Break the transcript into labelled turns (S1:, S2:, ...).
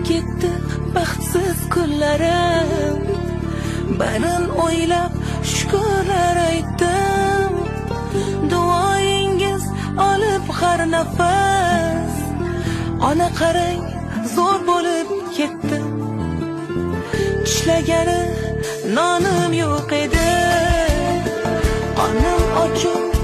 S1: ketdi baxtsiz kunlarim. Barin o'ylab shukrlar aytdim. Duoyingiz olib har nafas. Ona qarang zo'r bo'lib ketdi. Tishlagani nonim yo'q edi. Qonim ochib